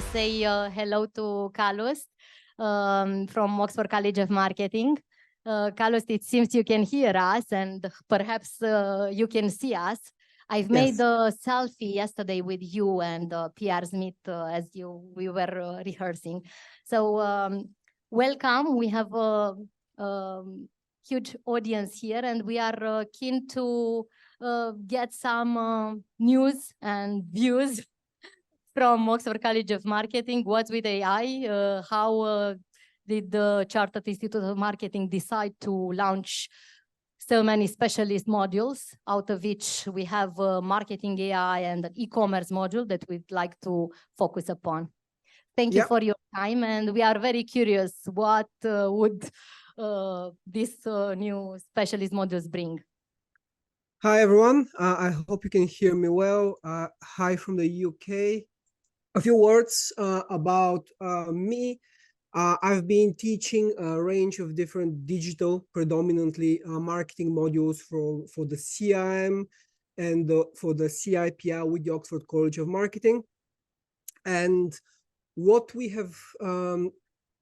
we say hello to Carlos from Oxford College of Marketing. Carlos, it seems you can hear us and perhaps you can see us. I've made a selfie yesterday with you and Pierre Smith as we were rehearsing. So welcome. We have a huge audience here and we are keen to get some news and views from Oxford College of Marketing. What's with AI? How did the Chartered Institute of Marketing decide to launch so many specialist modules, out of which we have MarketingAI and an e-commerce module that we'd like to focus upon. Thank you for your time, and we are very curious what would these new specialist modules bring. Hi, everyone. I hope you can hear me well. Hi from the UK. A few words about me. I've been teaching a range of different digital, predominantly marketing modules for the CIM and for the CIPR with the Oxford College of Marketing. And what we have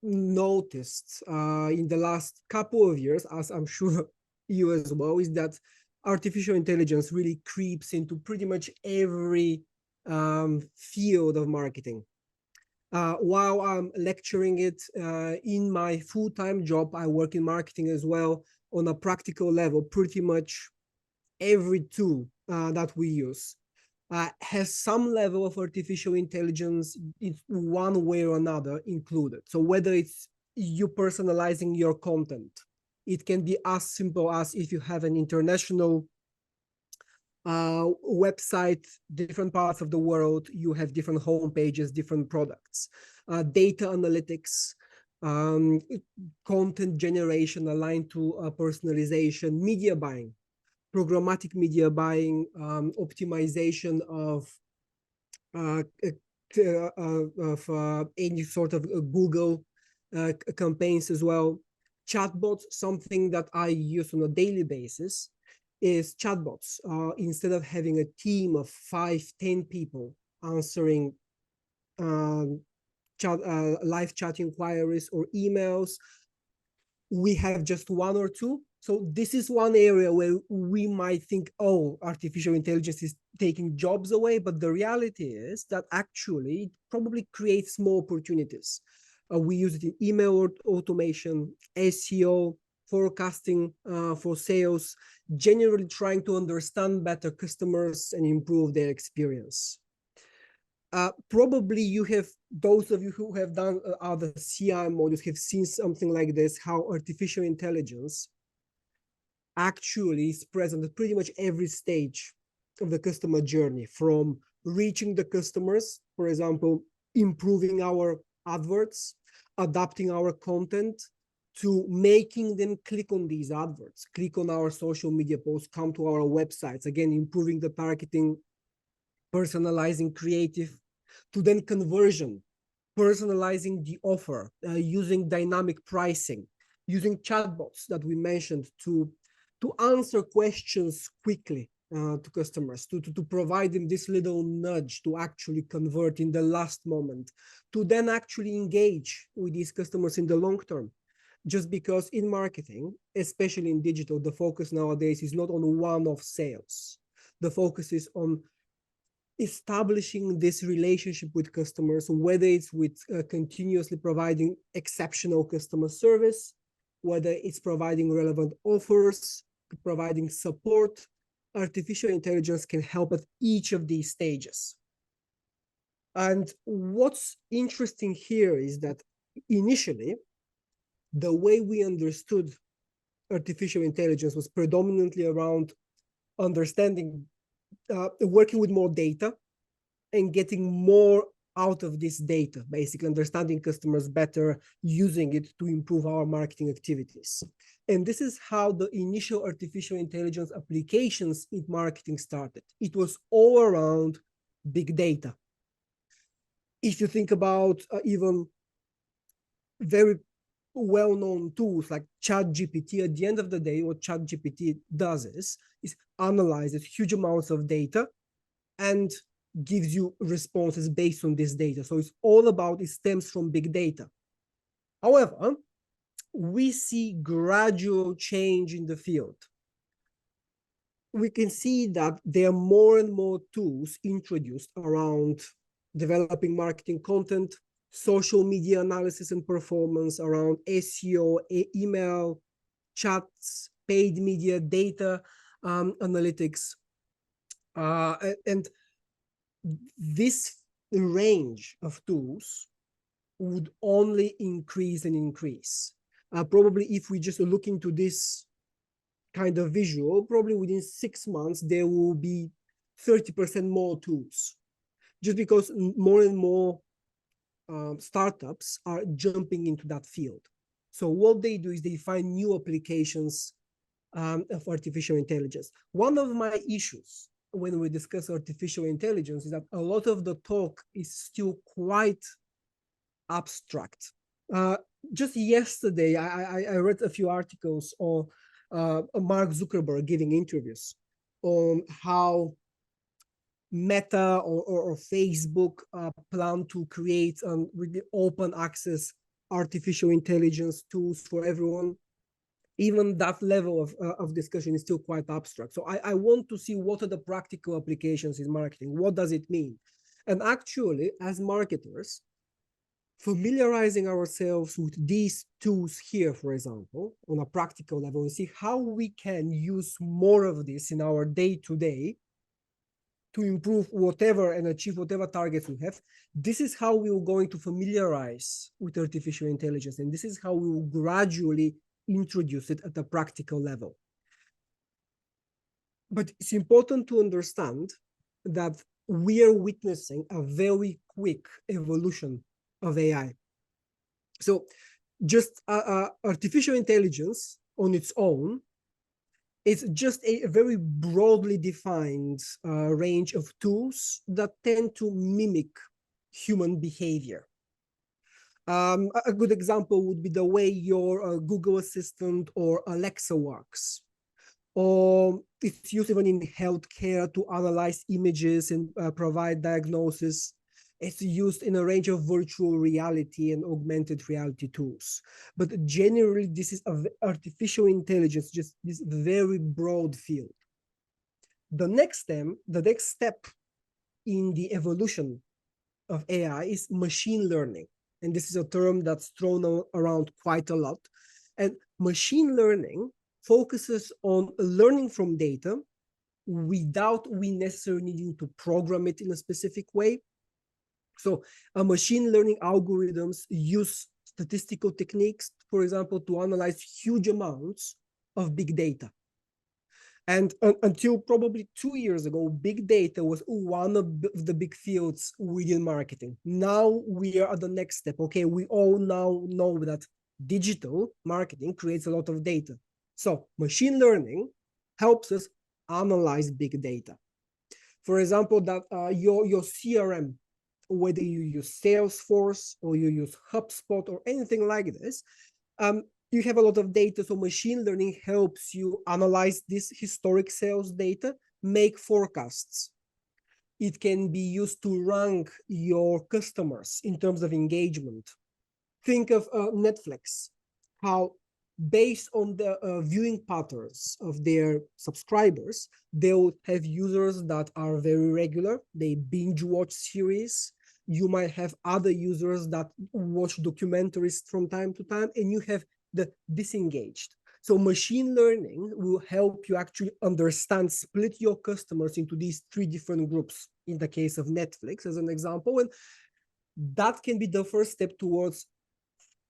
noticed in the last couple of years, as I'm sure you as well, is that artificial intelligence really creeps into pretty much every field of marketing. While I'm lecturing it in my full-time job, I work in marketing as well. On a practical level, pretty much every tool that we use has some level of artificial intelligence in one way or another included. So whether it's you personalizing your content, it can be as simple as if you have an international website, different parts of the world, you have different home pages, different products, data analytics, content generation aligned to personalization, media buying, programmatic media buying, optimization of any sort of Google campaigns as well. Chatbots, something that I use on a daily basis, is chatbots. Instead of having a team of 5-10 people answering live chat inquiries or emails, we have just one or two. So this is one area where we might think, oh, artificial intelligence is taking jobs away, but the reality is that actually it probably creates more opportunities. We use it in email automation, SEO, forecasting for sales, generally trying to understand better customers and improve their experience. Probably you have, those of you who have done other CI modules have seen something like this, how artificial intelligence actually is present at pretty much every stage of the customer journey, from reaching the customers, for example, improving our adverts, adapting our content, to making them click on these adverts, click on our social media posts, come to our websites, again, improving the targeting, personalizing creative, to then conversion, personalizing the offer, using dynamic pricing, using chatbots that we mentioned to answer questions quickly to customers, to provide them this little nudge to actually convert in the last moment, to then actually engage with these customers in the long term. Just because in marketing, especially in digital, the focus nowadays is not on one-off sales. The focus is on establishing this relationship with customers, whether it's with continuously providing exceptional customer service, whether it's providing relevant offers, providing support. Artificial intelligence can help at each of these stages. And what's interesting here is that initially, the way we understood artificial intelligence was predominantly around understanding, working with more data and getting more out of this data, basically understanding customers better, using it to improve our marketing activities. And this is how the initial artificial intelligence applications in marketing started. It was all around big data. If you think about even very well-known tools like ChatGPT, at the end of the day, what ChatGPT does is analyzes huge amounts of data and gives you responses based on this data. So it's all about, it stems from big data. However, we see gradual change in the field. We can see that there are more and more tools introduced around developing marketing content, social media analysis and performance, around SEO, email, chats, paid media, data analytics. And this range of tools would only increase and increase. Probably if we just look into this kind of visual, probably within 6 months, there will be 30% more tools, just because more and more startups are jumping into that field. So what they do is they find new applications of artificial intelligence. One of my issues when we discuss artificial intelligence is that a lot of the talk is still quite abstract. Just yesterday, I read a few articles on Mark Zuckerberg giving interviews on how Meta or Facebook plan to create really open access artificial intelligence tools for everyone. Even that level of discussion is still quite abstract. So I want to see what are the practical applications in marketing. What does it mean? And actually, as marketers, familiarizing ourselves with these tools here, for example, on a practical level, and see how we can use more of this in our day-to-day to improve whatever and achieve whatever targets we have. This is how we are going to familiarize with artificial intelligence, and this is how we will gradually introduce it at a practical level. But it's important to understand that we are witnessing a very quick evolution of AI. So just artificial intelligence on its own is just a very broadly defined range of tools that tend to mimic human behavior. A good example would be the way your Google Assistant or Alexa works. Or it's used even in healthcare to analyze images and provide diagnosis. It's used in a range of virtual reality and augmented reality tools. But generally, this is artificial intelligence, just this very broad field. The next step in the evolution of AI is machine learning. And this is a term that's thrown around quite a lot. And machine learning focuses on learning from data without we necessarily needing to program it in a specific way. So machine learning algorithms use statistical techniques, for example, to analyze huge amounts of big data. And until probably 2 years ago, big data was one of the big fields within marketing. Now we are at the next step. Okay, we all now know that digital marketing creates a lot of data. So machine learning helps us analyze big data. For example, that your CRM, whether you use Salesforce or you use HubSpot or anything like this, you have a lot of data. So machine learning helps you analyze this historic sales data, make forecasts. It can be used to rank your customers in terms of engagement. Think of Netflix, how based on the viewing patterns of their subscribers, they will have users that are very regular. They binge watch series. You might have other users that watch documentaries from time to time, and you have the disengaged. So machine learning will help you actually understand, split your customers into these 3 different groups in the case of Netflix, as an example. And that can be the first step towards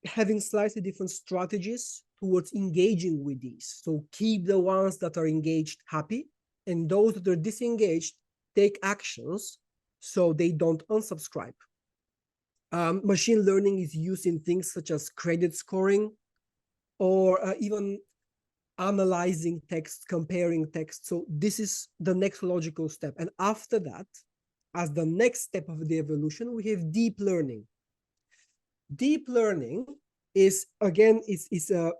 having slightly different strategies towards engaging with these. So keep the ones that are engaged happy, and those that are disengaged, take actions so they don't unsubscribe. Machine learning is used in things such as credit scoring, or even analyzing text, comparing text. So this is the next logical step. And after that, as the next step of the evolution, we have deep learning. Deep learning is, again, is a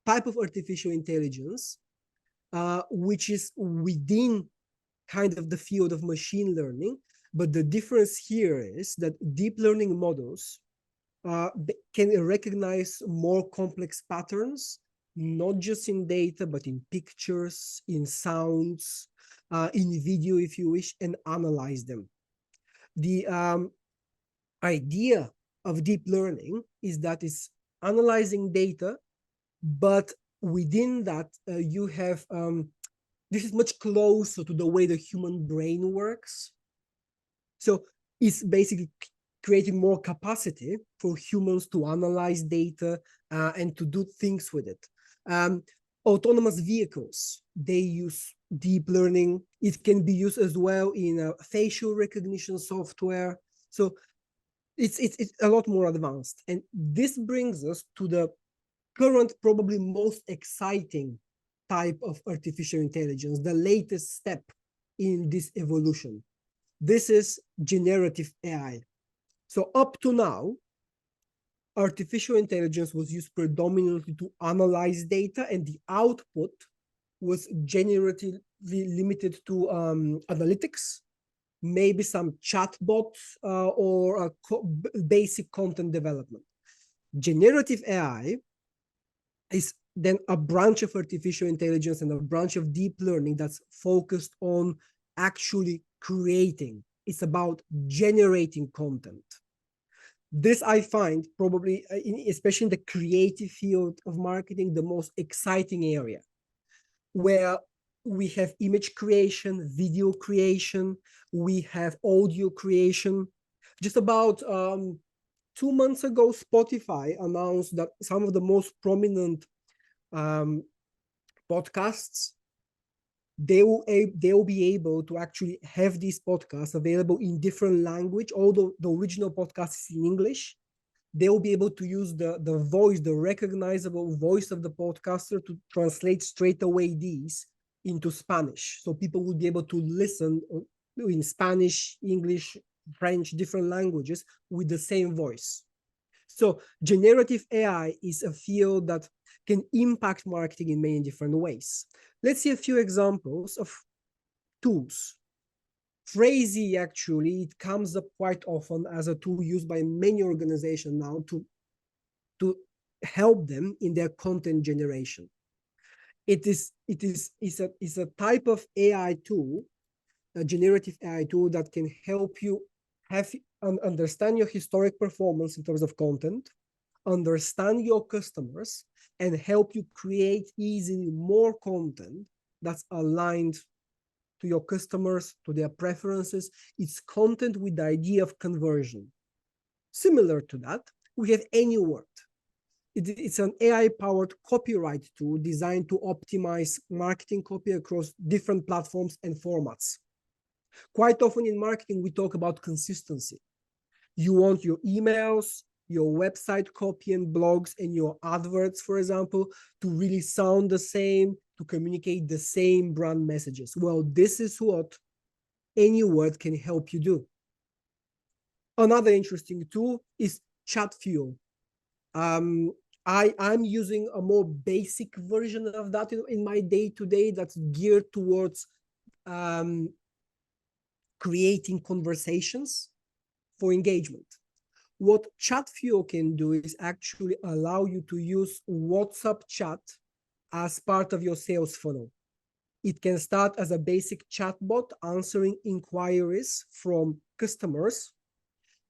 type of artificial intelligence, which is within kind of the field of machine learning, But the difference here is that deep learning models can recognize more complex patterns, not just in data, but in pictures, in sounds, in video, if you wish, and analyze them. The idea of deep learning is that it's analyzing data, but within that, you have, this is much closer to the way the human brain works. So it's basically creating more capacity for humans to analyze data and to do things with it. Autonomous vehicles, they use deep learning. It can be used as well in facial recognition software. So it's a lot more advanced. And this brings us to the current, probably most exciting type of artificial intelligence, the latest step in this evolution. This is generative AI. So up to now, artificial intelligence was used predominantly to analyze data, and the output was generatively limited to analytics, maybe some chatbots or basic content development. Generative AI is then a branch of artificial intelligence and a branch of deep learning that's focused on actually creating. It's about generating content. This I find probably, especially in the creative field of marketing, the most exciting area, where we have image creation, video creation, we have audio creation. Just about 2 months ago, Spotify announced that some of the most prominent podcasts, they will be able to actually have these podcasts available in different language. Although the original podcast is in English, they will be able to use the voice, the recognizable voice of the podcaster, to translate straight away these into Spanish. So people will be able to listen in Spanish, English, French, different languages with the same voice. So generative AI is a field that can impact marketing in many different ways. Let's see a few examples of tools. Phrasee, actually, it comes up quite often as a tool used by many organizations now to help them in their content generation. It's a type of AI tool, a generative AI tool, that can help you understand your historic performance in terms of content, understand your customers, and help you create easily more content that's aligned to your customers, to their preferences. It's content with the idea of conversion. Similar to that, we have AnyWord. It's an AI-powered copyright tool designed to optimize marketing copy across different platforms and formats. Quite often in marketing, we talk about consistency. You want your emails, your website copy and blogs, and your adverts, for example, to really sound the same, to communicate the same brand messages. Well, this is what AnyWord can help you do. Another interesting tool is ChatFuel. I'm using a more basic version of that in my day-to-day that's geared towards creating conversations for engagement. What ChatFuel can do is actually allow you to use WhatsApp chat as part of your sales funnel. It can start as a basic chatbot answering inquiries from customers,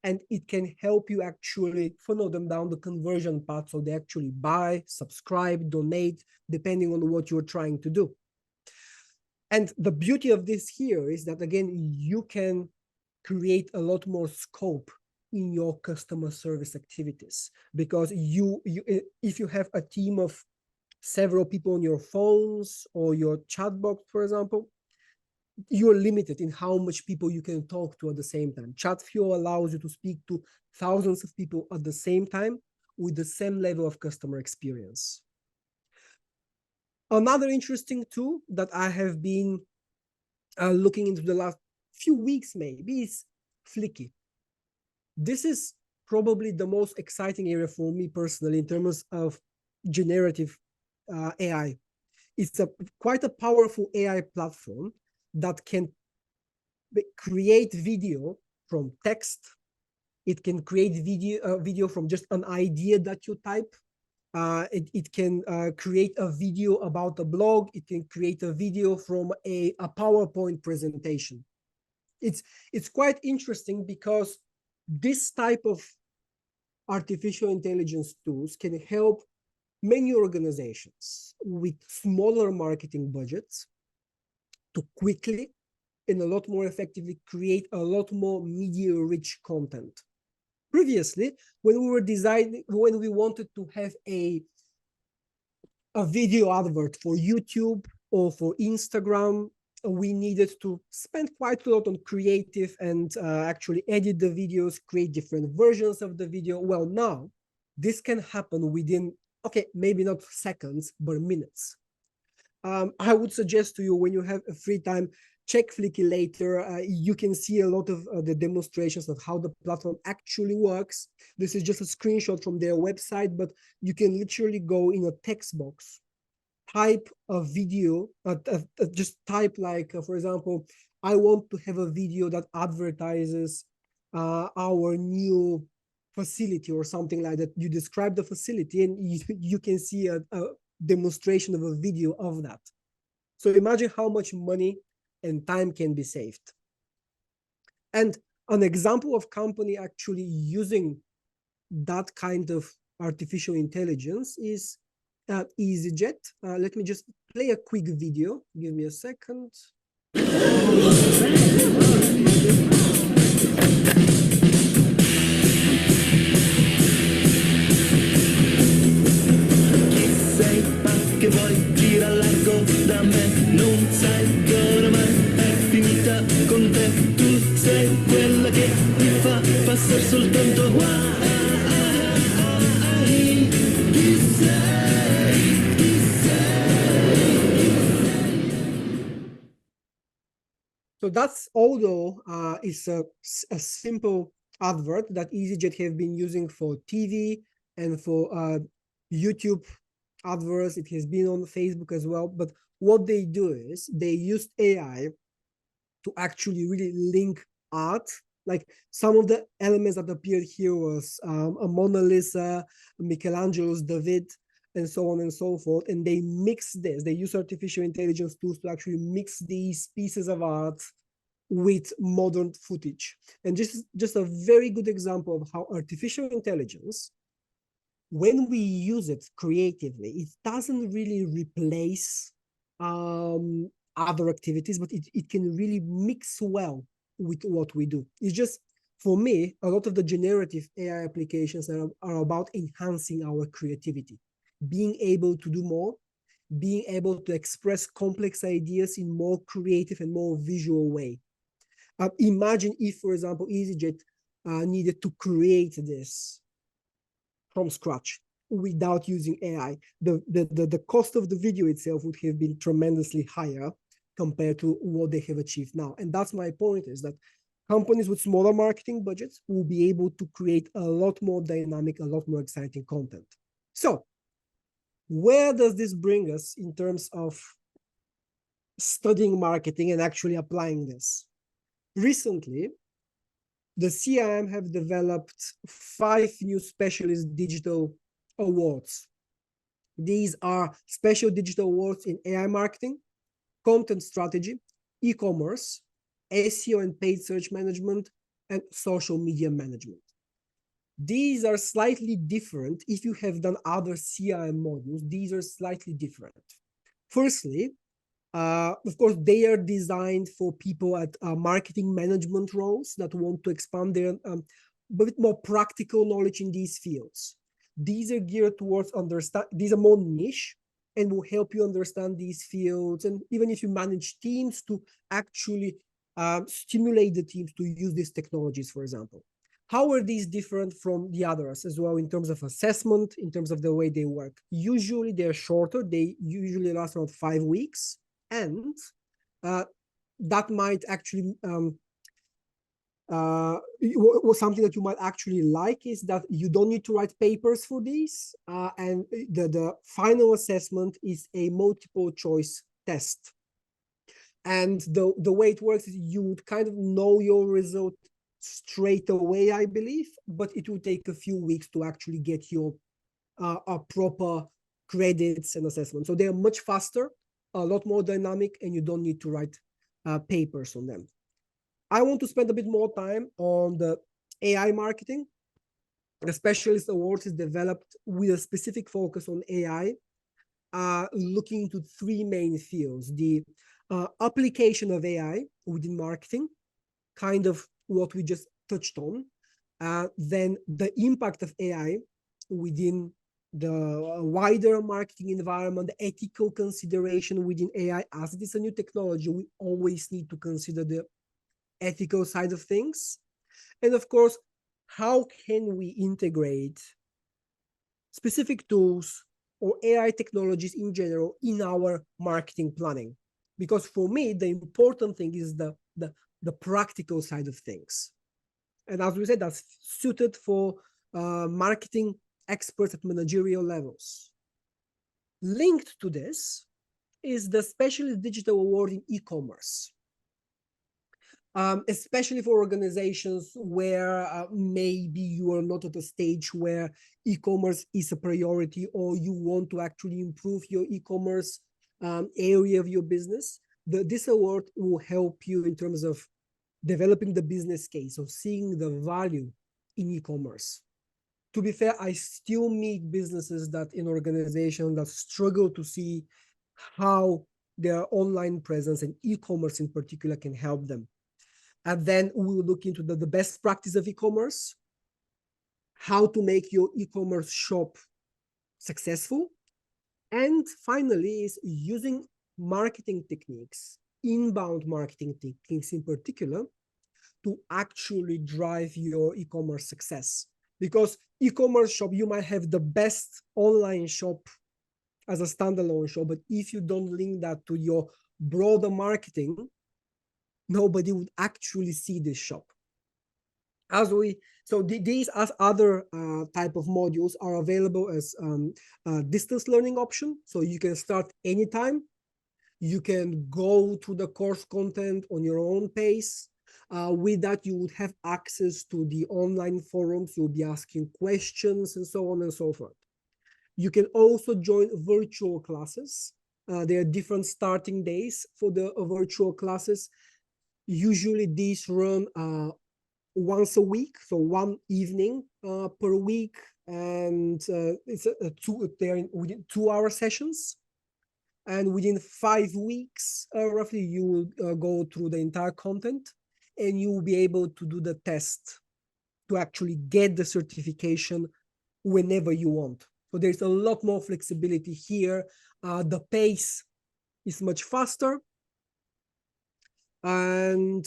and it can help you actually funnel them down the conversion path so they actually buy, subscribe, donate, depending on what you're trying to do. And the beauty of this here is that, again, you can create a lot more scope in your customer service activities, because if you have a team of several people on your phones or your chatbot, for example, you're limited in how much people you can talk to at the same time. ChatFuel allows you to speak to thousands of people at the same time with the same level of customer experience. Another interesting tool that I have been looking into the last few weeks maybe is Flicky. This is probably the most exciting area for me personally in terms of generative AI. It's quite a powerful AI platform that can create video from text. It can create video from just an idea that you type. It can create a video about a blog. It can create a video from a PowerPoint presentation. It's quite interesting because this type of artificial intelligence tools can help many organizations with smaller marketing budgets to quickly and a lot more effectively create a lot more media-rich content. Previously, when we wanted to have a video advert for YouTube or for Instagram, we needed to spend quite a lot on creative and actually edit the videos, create different versions of the video. Well, now this can happen within, okay, maybe not seconds, but minutes. I would suggest to you, when you have a free time, check Flicky later. You can see a lot of the demonstrations of how the platform actually works. This is just a screenshot from their website, but you can literally go in a text box, type a video, just type like, for example, I want to have a video that advertises our new facility or something like that. You describe the facility and you can see a demonstration of a video of that. So imagine how much money and time can be saved. And an example of company actually using that kind of artificial intelligence is EasyJet. Let me just play a quick video. Give me a second. Che vuoi gira largo da me, non sai che oramai è finita con te. Tu sei quella che mi fa passare soltanto guai. Chi sei? So that's, although it's a simple advert that EasyJet have been using for TV and for YouTube adverts, it has been on Facebook as well. But what they do is they used AI to actually really link art. Like some of the elements that appeared here was a Mona Lisa, Michelangelo's David, and so on and so forth. And they mix this. They use artificial intelligence tools to actually mix these pieces of art with modern footage. And just a very good example of how artificial intelligence, when we use it creatively, it doesn't really replace other activities, but it can really mix well with what we do. It's just, for me, a lot of the generative AI applications are about enhancing our creativity, being able to do more, being able to express complex ideas in more creative and more visual way. Imagine if, for example, EasyJet needed to create this from scratch without using AI. The cost of the video itself would have been tremendously higher compared to what they have achieved now. And that's my point, is that companies with smaller marketing budgets will be able to create a lot more dynamic, a lot more exciting content. So where does this bring us in terms of studying marketing and actually applying this? Recently, the CIM have developed 5 new specialist digital awards. These are special digital awards in AI marketing, content strategy, e-commerce, SEO and paid search management, and social media management. These are slightly different. If you have done other CIM modules, these are slightly different. Firstly, of course, they are designed for people at marketing management roles that want to expand their bit more practical knowledge in these fields. These are geared towards these are more niche and will help you understand these fields. And even if you manage teams, to actually stimulate the teams to use these technologies, for example. How are these different from the others as well in terms of assessment, in terms of the way they work? Usually they're shorter. They usually last around 5 weeks. And that might actually, something that you might actually like is that you don't need to write papers for these. And the final assessment is a multiple choice test. And the way it works is you would kind of know your result straight away, I believe, but it will take a few weeks to actually get your proper credits and assessment. So they are much faster, a lot more dynamic, and you don't need to write papers on them. I want to spend a bit more time on the AI marketing. The Specialist Awards is developed with a specific focus on AI, looking into three main fields: the application of AI within marketing, kind of what we just touched on, then the impact of AI within the wider marketing environment, the ethical consideration within AI. As it is a new technology, we always need to consider the ethical side of things. And of course, how can we integrate specific tools or AI technologies in general in our marketing planning? Because for me, the important thing is the practical side of things. And as we said, that's suited for marketing experts at managerial levels. Linked to this is the Specialist Digital Award in e-commerce, especially for organizations where maybe you are not at a stage where e-commerce is a priority, or you want to actually improve your e-commerce area of your business. This award will help you in terms of developing the business case, or seeing the value in e-commerce. To be fair, I still meet businesses that in organizations that struggle to see how their online presence and e-commerce in particular can help them. And then we will look into the best practice of e-commerce, how to make your e-commerce shop successful. And finally is using marketing techniques, inbound marketing techniques in particular, to actually drive your e-commerce success. Because e-commerce shop, you might have the best online shop as a standalone shop, but if you don't link that to your broader marketing, nobody would actually see this shop. These as other type of modules are available as distance learning option. So you can start anytime. You can go to the course content on your own pace. With that, you would have access to the online forums. You'll be asking questions and so on and so forth. You can also join virtual classes. There are different starting days for the virtual classes. Usually these run once a week, so one evening per week, and they're within 2-hour sessions. And within 5 weeks, roughly, you will go through the entire content, and you will be able to do the test to actually get the certification whenever you want. So there's a lot more flexibility here. The pace is much faster. And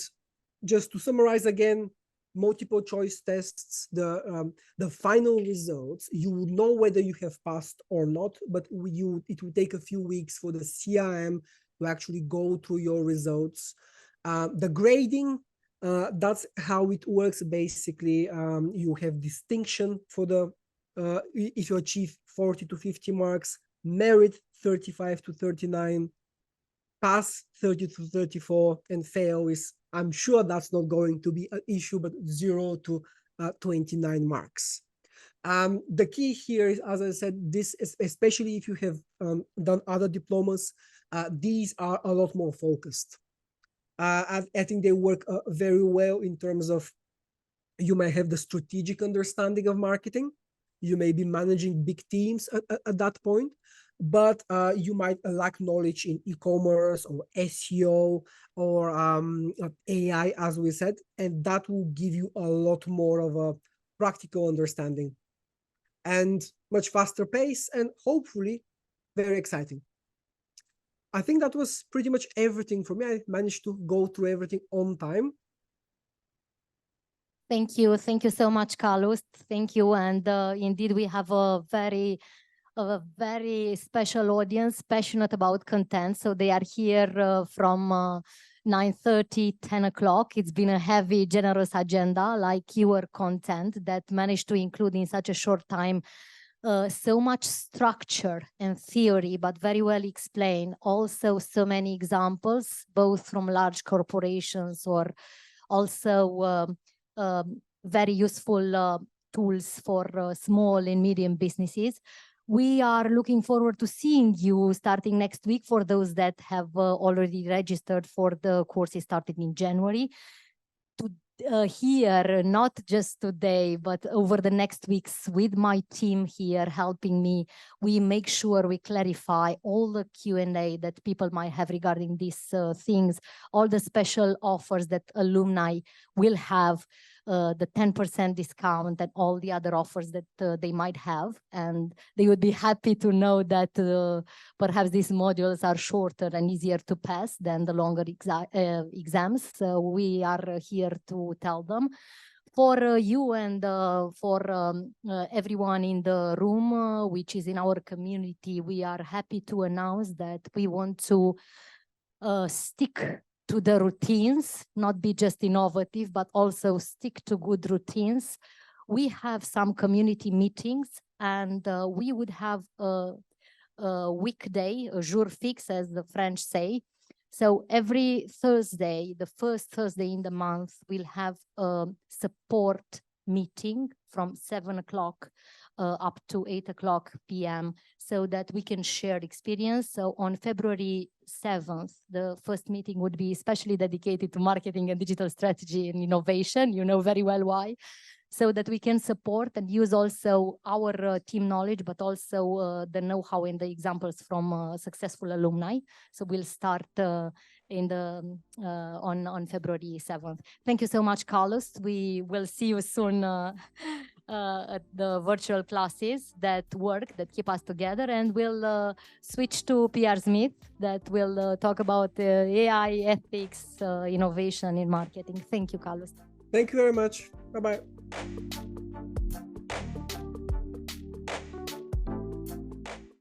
just to summarize again, multiple choice tests, the final results, you will know whether you have passed or not, but it will take a few weeks for the CRM to actually go through your results. The grading, that's how it works basically. You have distinction for if you achieve 40 to 50 marks, merit 35 to 39, pass 30 to 34, and fail is, I'm sure that's not going to be an issue, but 0 to 29 marks. The key here is, as I said, this is, especially if you have done other diplomas, these are a lot more focused. I think they work very well in terms of, you may have the strategic understanding of marketing. You may be managing big teams at that point, but you might lack knowledge in e-commerce or SEO or AI, as we said, and that will give you a lot more of a practical understanding and much faster pace, and hopefully very exciting. I think that was pretty much everything for me. I managed to go through everything on time. Thank you so much, Carlos. Thank you. And indeed, we have a very special audience, passionate about content. So they are here from 9:30, 10 o'clock. It's been a heavy, generous agenda, like your content, that managed to include in such a short time so much structure and theory, but very well explained. Also, so many examples, both from large corporations or also very useful tools for small and medium businesses. We are looking forward to seeing you starting next week for those that have already registered for the courses starting in January. Here, not just today, but over the next weeks with my team here helping me, we make sure we clarify all the Q&A that people might have regarding these things, all the special offers that alumni will have, the 10% discount and all the other offers that they might have. And they would be happy to know that perhaps these modules are shorter and easier to pass than the longer exams. So we are here to tell them. For you and for everyone in the room, which is in our community, we are happy to announce that we want to stick to the routines, not be just innovative, but also stick to good routines. We have some community meetings, and we would have a weekday, a jour fixe, as the French say. So every Thursday, the first Thursday in the month, we'll have a support meeting from 7 o'clock up to 8 o'clock p.m. so that we can share experience. So on February 7th, the first meeting would be especially dedicated to marketing and digital strategy and innovation. You know very well why. So that we can support and use also our team knowledge, but also the know-how and the examples from successful alumni. So we'll start on February 7th. Thank you so much, Carlos. We will see you soon at the virtual classes that work, that keep us together, and we'll switch to PR Smith that will talk about AI, ethics, innovation in marketing. Thank you, Carlos. Thank you very much. Bye-bye.